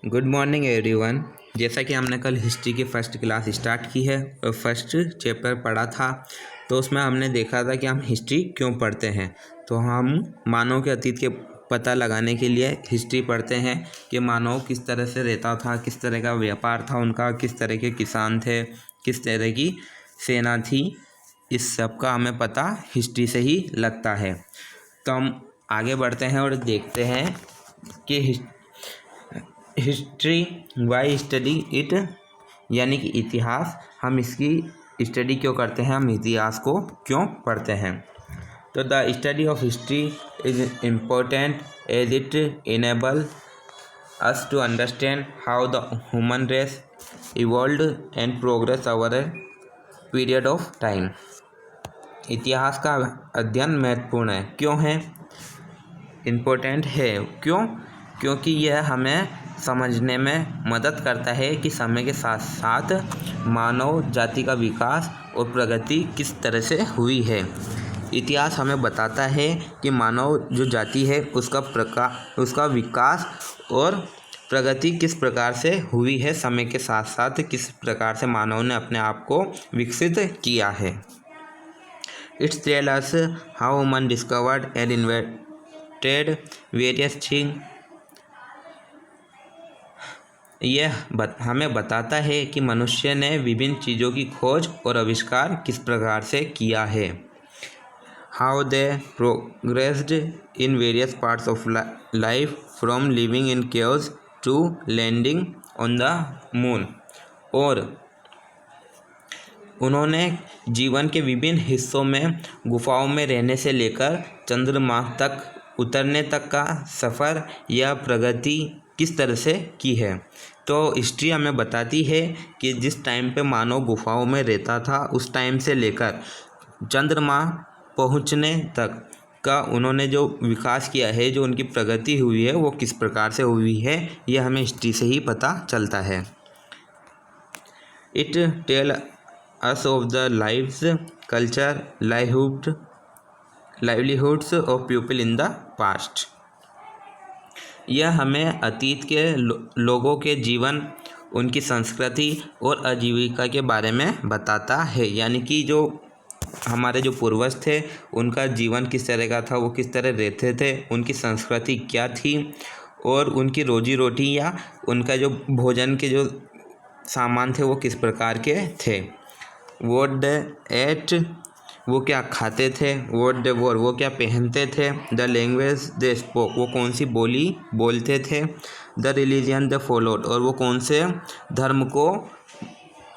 Good morning everyone. जैसा कि हमने कल हिस्ट्री की फ़र्स्ट क्लास स्टार्ट की है और फर्स्ट चैप्टर पढ़ा था, तो उसमें हमने देखा था कि हम हिस्ट्री क्यों पढ़ते हैं। तो हम मानव के अतीत के पता लगाने के लिए हिस्ट्री पढ़ते हैं कि मानव किस तरह से रहता था, किस तरह का व्यापार था उनका, किस तरह के किसान थे, किस तरह की सेना थी। इस सब का हमें पता हिस्ट्री से ही लगता है। तो हम आगे बढ़ते हैं और देखते हैं कि हिस्ट्री वाई स्टडी इट, यानी कि इतिहास, हम इसकी स्टडी क्यों करते हैं, हम इतिहास को क्यों पढ़ते हैं। तो the study of history is important as it enable us to understand how the human race evolved and progress over a period of time. इतिहास का अध्ययन महत्वपूर्ण है। क्यों है इम्पोर्टेंट है? क्योंकि यह हमें समझने में मदद करता है कि समय के साथ साथ मानव जाति का विकास और प्रगति किस तरह से हुई है। इतिहास हमें बताता है कि मानव जो जाति है उसका विकास और प्रगति किस प्रकार से हुई है, समय के साथ साथ किस प्रकार से मानव ने अपने आप को विकसित किया है। Its tell us how human discovered and invented various thing. यह हमें बताता है कि मनुष्य ने विभिन्न चीज़ों की खोज और आविष्कार किस प्रकार से किया है। How they progressed in various parts of life from living in caves to landing on the moon. और उन्होंने जीवन के विभिन्न हिस्सों में गुफाओं में रहने से लेकर चंद्रमा तक उतरने तक का सफ़र या प्रगति किस तरह से की है। तो हिस्ट्री हमें बताती है कि जिस टाइम पे मानव गुफाओं में रहता था उस टाइम से लेकर चंद्रमा पहुंचने तक का उन्होंने जो विकास किया है, जो उनकी प्रगति हुई है, वो किस प्रकार से हुई है, यह हमें हिस्ट्री से ही पता चलता है। It tell us of the lives, culture, livelihoods of people in the past. यह हमें अतीत के लोगों के जीवन, उनकी संस्कृति और आजीविका के बारे में बताता है। यानी कि जो हमारे जो पूर्वज थे उनका जीवन किस तरह का था, वो किस तरह रहते थे, उनकी संस्कृति क्या थी और उनकी रोजी रोटी या उनका जो भोजन के जो सामान थे वो किस प्रकार के थे। व्हाट दे एट, वो क्या खाते थे। व्हाट दे वोर, वो क्या पहनते थे। द लैंग्वेज दे स्पोक, वो कौन सी बोली बोलते थे। द रिलीजन दे फॉलोड, और वो कौन से धर्म को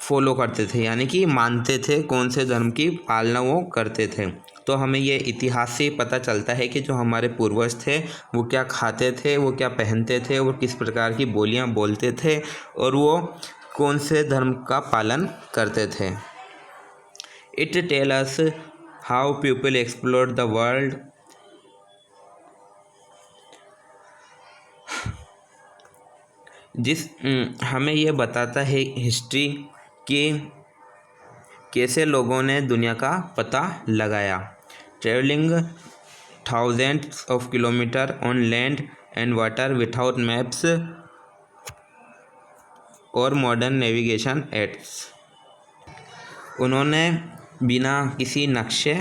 फॉलो करते थे, यानी कि मानते थे, कौन से धर्म की पालना वो करते थे। तो हमें ये इतिहास से पता चलता है कि जो हमारे पूर्वज थे वो क्या खाते थे, वो क्या पहनते थे, वो किस प्रकार की बोलियां बोलते थे और वो कौन से धर्म का पालन करते थे। It tell us how people explore the world. हमें ये बताता है हिस्ट्री कि कैसे लोगों ने दुनिया का पता लगाया। Travelling thousands of kilometre on land and water without maps और मॉडर्न नेविगेशन एड्स। उन्होंने बिना किसी नक्शे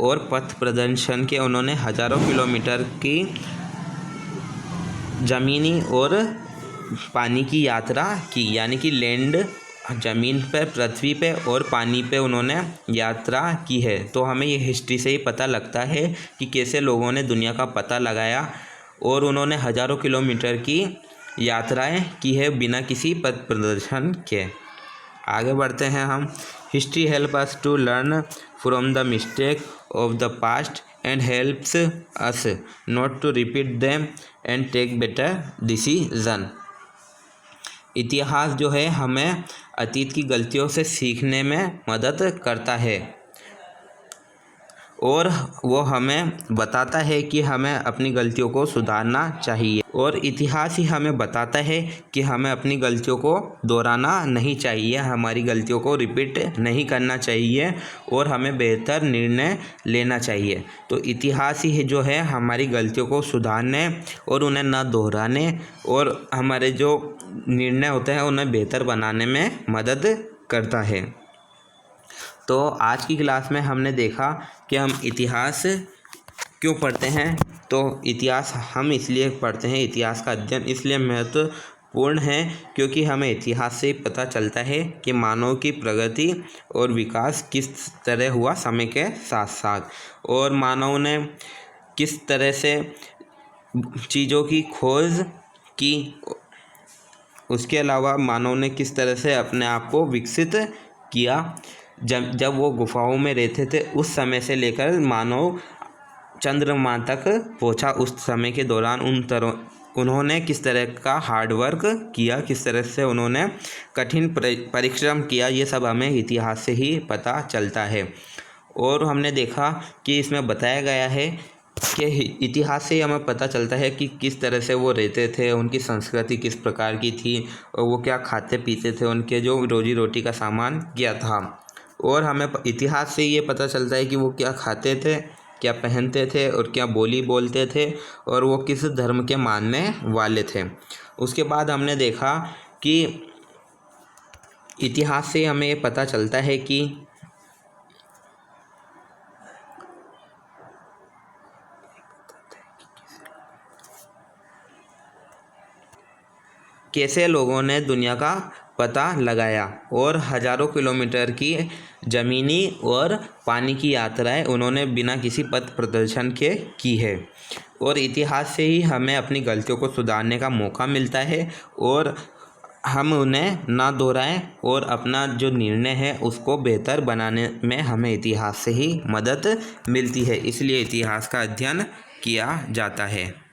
और पथ प्रदर्शन के उन्होंने हज़ारों किलोमीटर की ज़मीनी और पानी की यात्रा की, यानी कि लैंड, ज़मीन पर, पृथ्वी पे और पानी पे उन्होंने यात्रा की है। तो हमें ये हिस्ट्री से ही पता लगता है कि कैसे लोगों ने दुनिया का पता लगाया और उन्होंने हज़ारों किलोमीटर की यात्राएं की है बिना किसी पथ प्रदर्शन के। आगे बढ़ते हैं हम। History help us to learn from the mistake of the past and helps us not to repeat them and take better decision. इतिहास जो है हमें अतीत की गलतियों से सीखने में मदद करता है और वो हमें बताता है कि हमें अपनी गलतियों को सुधारना चाहिए, और इतिहास ही हमें बताता है कि हमें अपनी गलतियों को दोहराना नहीं चाहिए, हमारी गलतियों को रिपीट नहीं करना चाहिए और हमें बेहतर निर्णय लेना चाहिए। तो इतिहास ही जो है हमारी गलतियों को सुधारने और उन्हें ना दोहराने और हमारे जो निर्णय होते हैं उन्हें बेहतर बनाने में मदद करता है। तो आज की क्लास में हमने देखा कि हम इतिहास क्यों पढ़ते हैं। तो इतिहास हम इसलिए पढ़ते हैं, इतिहास का अध्ययन इसलिए महत्वपूर्ण है क्योंकि हमें इतिहास से पता चलता है कि मानव की प्रगति और विकास किस तरह हुआ समय के साथ साथ, और मानव ने किस तरह से चीज़ों की खोज की, उसके अलावा मानव ने किस तरह से अपने आप को विकसित किया। जब वो गुफाओं में रहते थे उस समय से लेकर मानव चंद्रमा तक पहुंचा, उस समय के दौरान उन्होंने किस तरह का हार्ड वर्क किया, किस तरह से उन्होंने कठिन परिश्रम किया, ये सब हमें इतिहास से ही पता चलता है। और हमने देखा कि इसमें बताया गया है कि इतिहास से हमें पता चलता है कि किस तरह से वो रहते थे, उनकी संस्कृति किस प्रकार की थी और वो क्या खाते पीते थे, उनके जो रोजी रोटी का सामान क्या था। और हमें इतिहास से ये पता चलता है कि वो क्या खाते थे, क्या पहनते थे और क्या बोली बोलते थे और वो किस धर्म के मानने वाले थे। उसके बाद हमने देखा कि इतिहास से हमें ये पता चलता है कि कैसे लोगों ने दुनिया का पता लगाया और हज़ारों किलोमीटर की ज़मीनी और पानी की यात्राएं उन्होंने बिना किसी पथ प्रदर्शन के की है। और इतिहास से ही हमें अपनी गलतियों को सुधारने का मौका मिलता है और हम उन्हें ना दोहराएं और अपना जो निर्णय है उसको बेहतर बनाने में हमें इतिहास से ही मदद मिलती है, इसलिए इतिहास का अध्ययन किया जाता है।